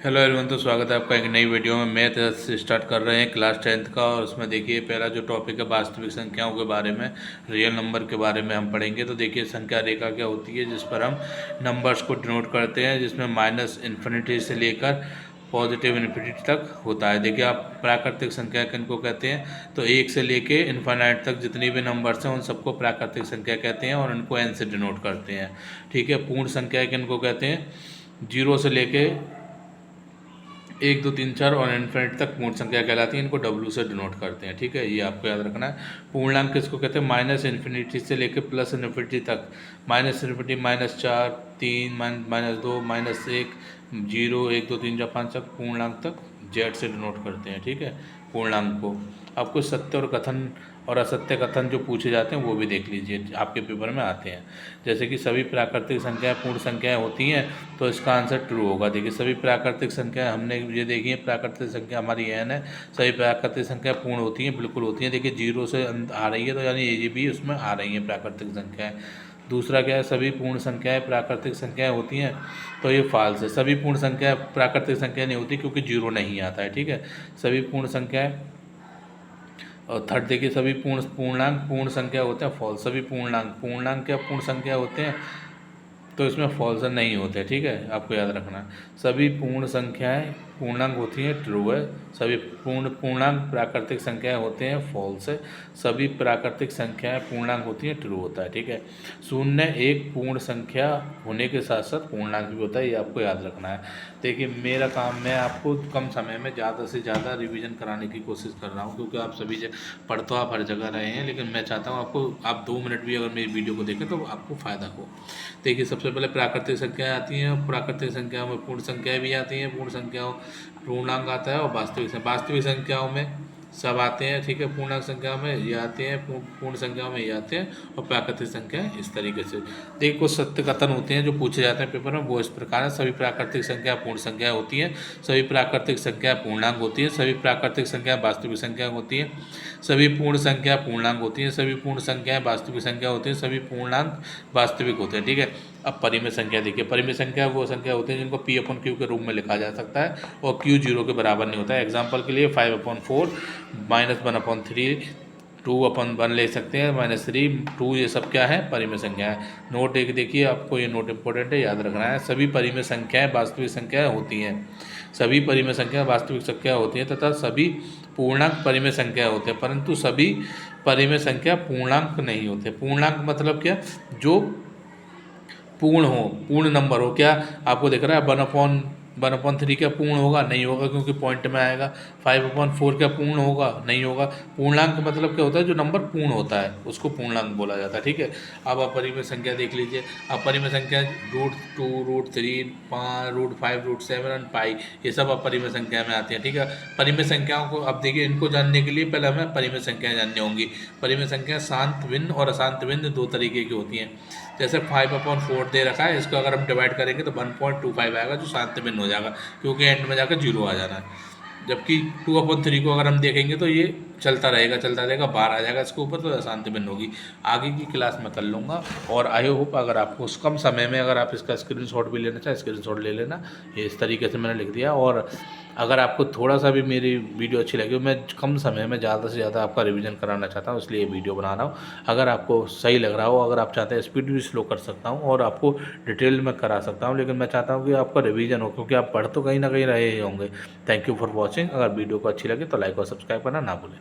Hello everyone, तो स्वागत है आपका एक नई वीडियो में। मैथ से स्टार्ट कर रहे हैं क्लास 10th का। और उसमें देखिए पहला जो टॉपिक है वास्तविक संख्याओं के बारे में, रियल नंबर के बारे में हम पढ़ेंगे। तो देखिए संख्या रेखा क्या होती है, जिस पर हम नंबर्स को डिनोट करते हैं, जिसमें माइनस इन्फिनिटी से लेकर पॉजिटिव इन्फिनिटी तक होता है। देखिए आप प्राकृतिक संख्या किनको कहते हैं, तो एक से लेके इन्फाइनाइट तक जितनी भी नंबर्स हैं उन सबको प्राकृतिक संख्या कहते हैं और इनको एन से डिनोट करते हैं। ठीक है। पूर्ण संख्या किनको कहते हैं, जीरो से लेके 1 2 3 4 और इन्फिनिट तक पूर्ण संख्या कहलाती है, इनको डब्ल्यू से डिनोट करते हैं। ठीक है, ये आपको याद रखना है। पूर्णांक किसको कहते हैं, माइनस इन्फिनिटी से लेकर प्लस इन्फिनिटी तक। माइनस इन्फिनिटी -4 3 -2 -1 0 1 2 3 4 5 तक पूर्णांक तक जेड से डिनोट करते हैं। ठीक है, पूर्णांक को। आपको सत्य और कथन और असत्य कथन जो पूछे जाते हैं वो भी देख लीजिए, आपके पेपर में आते हैं। जैसे कि सभी प्राकृतिक संख्याएं पूर्ण संख्याएं होती हैं, तो इसका आंसर ट्रू होगा। देखिए सभी प्राकृतिक संख्या हमने ये देखी है, प्राकृतिक संख्या हमारी एन है, सभी प्राकृतिक संख्या पूर्ण होती हैं, बिल्कुल होती हैं। देखिए जीरो से आ रही है तो यानी ये भी उसमें आ रही हैं प्राकृतिक संख्याएं। दूसरा क्या है, सभी पूर्ण संख्याएं प्राकृतिक संख्याएं होती हैं, तो ये फॉल्स है। सभी पूर्ण संख्याएं प्राकृतिक संख्या नहीं होती क्योंकि जीरो नहीं आता है। ठीक है, सभी पूर्ण संख्याएं। और थर्ड देखिए, सभी पूर्णांक पूर्ण संख्या होते हैं, फॉल्स। सभी पूर्णांक क्या पूर्ण संख्या होते हैं, तो इसमें फॉल्स नहीं होते। ठीक है, आपको याद रखना है। सभी पूर्ण संख्याएं पूर्णांक होती हैं, ट्रू है। सभी पूर्णांक प्राकृतिक संख्याएं होते हैं, फॉल्स है। सभी प्राकृतिक संख्याएं पूर्णांक होती हैं, ट्रू होता है। ठीक है, शून्य एक पूर्ण संख्या होने के साथ साथ पूर्णांक भी होता है, ये आपको याद रखना है। देखिए मेरा काम, मैं आपको कम समय में ज़्यादा से ज़्यादा रिवीजन कराने की कोशिश कर रहा हूँ, क्योंकि आप सभी पढ़ तो आप हर जगह रहे हैं, लेकिन मैं चाहता हूँ आपको, आप 2 मिनट भी अगर मेरी वीडियो को देखें तो आपको फ़ायदा हो। देखिए सबसे पहले प्राकृतिक संख्याएं आती हैं, प्राकृतिक संख्याओं में पूर्ण संख्याएं भी आती हैं, पूर्ण संख्याओं पूर्णांक आता है, और वास्तविक संख्याओं में सब आते हैं। ठीक है, पूर्णांक संख्या में ये आते हैं, पूर्ण संख्याओं में ये आते हैं, और प्राकृतिक संख्या इस तरीके से। देखिए कुछ सत्य कथन होते हैं जो पूछे जाते हैं पेपर में, वो इस प्रकार है। सभी प्राकृतिक संख्या पूर्ण संख्या होती हैं, सभी प्राकृतिक संख्या पूर्णांक होती है, सभी प्राकृतिक संख्या वास्तविक संख्या होती है, सभी पूर्ण संख्या पूर्णांक होती है, सभी पूर्ण संख्याएं वास्तविक संख्या होती है, सभी पूर्णांक वास्तविक होते हैं। ठीक है, अब परिमेय संख्या देखिए, परिमेय संख्या वो संख्या होती है जिनको P/Q के रूप में लिखा जा सकता है और Q 0 के बराबर नहीं होता है। एग्जाम्पल के लिए 5/4 -1/3 2/1 ले सकते हैं, -3 2, ये सब क्या है, परिमेय संख्या है। नोट एक देखिए, आपको ये नोट इंपॉर्टेंट है, याद रखना है। सभी परिमेय संख्याएं वास्तविक संख्याएं होती हैं, सभी परिमेय संख्या वास्तविक संख्या होती हैं, तथा सभी पूर्णांक परिमेय संख्या होते हैं, परंतु सभी परिमेय संख्या पूर्णांक नहीं होते। पूर्णांक मतलब क्या, जो पूर्ण हो, पूर्ण नंबर हो। क्या आपको दिख रहा है 1/3 क्या पूर्ण होगा, नहीं होगा, क्योंकि पॉइंट में आएगा। 5/4 क्या पूर्ण होगा, नहीं होगा। पूर्णांक मतलब क्या होता है, जो नंबर पूर्ण होता है उसको पूर्णांक बोला जाता है। ठीक है, अब अपरिमेय संख्या देख लीजिए। अपरिमेय संख्या √2 √3 5 √5 √7 और पाई, ये सब अपरिमेय संख्या में आती है। ठीक है, परिमेय संख्याओं को अब देखिए, इनको जानने के लिए पहले हमें परिमेय संख्याएं जाननी होंगी। परिमेय संख्या शांत भिन्न और अशांत भिन्न दो तरीके की होती हैं। जैसे 5/4 दे रखा है, इसको अगर हम डिवाइड करेंगे तो 1.25 आएगा, जो शांत भिन्न हो जाएगा, क्योंकि एंड में जाकर 0 आ जाना है। जबकि 2/3 को अगर हम देखेंगे तो ये चलता रहेगा, बाहर आ जाएगा इसके ऊपर, तो अशांति भिन्न होगी। आगे की क्लास में कर लूँगा। और आई होप अगर आपको उस कम समय में अगर आप इसका स्क्रीनशॉट भी लेना चाहें, स्क्रीनशॉट ले लेना। ये इस तरीके से मैंने लिख दिया। और अगर आपको थोड़ा सा भी मेरी वीडियो अच्छी लगी, मैं कम समय में ज़्यादा से ज़्यादा आपका रिवीजन कराना चाहता हूँ, इसलिए वीडियो बना रहा हूँ। अगर आपको सही लग रहा हो, अगर आप चाहते हैं स्पीड भी स्लो कर सकता हूँ और आपको डिटेल में करा सकता हूँ, लेकिन मैं चाहता हूँ कि आपका रिवीजन हो, क्योंकि आप पढ़ तो कहीं ना कहीं रहे होंगे। Thank you for watching. अगर वीडियो को अच्छी लगे तो लाइक और सब्सक्राइब करना ना भूलें।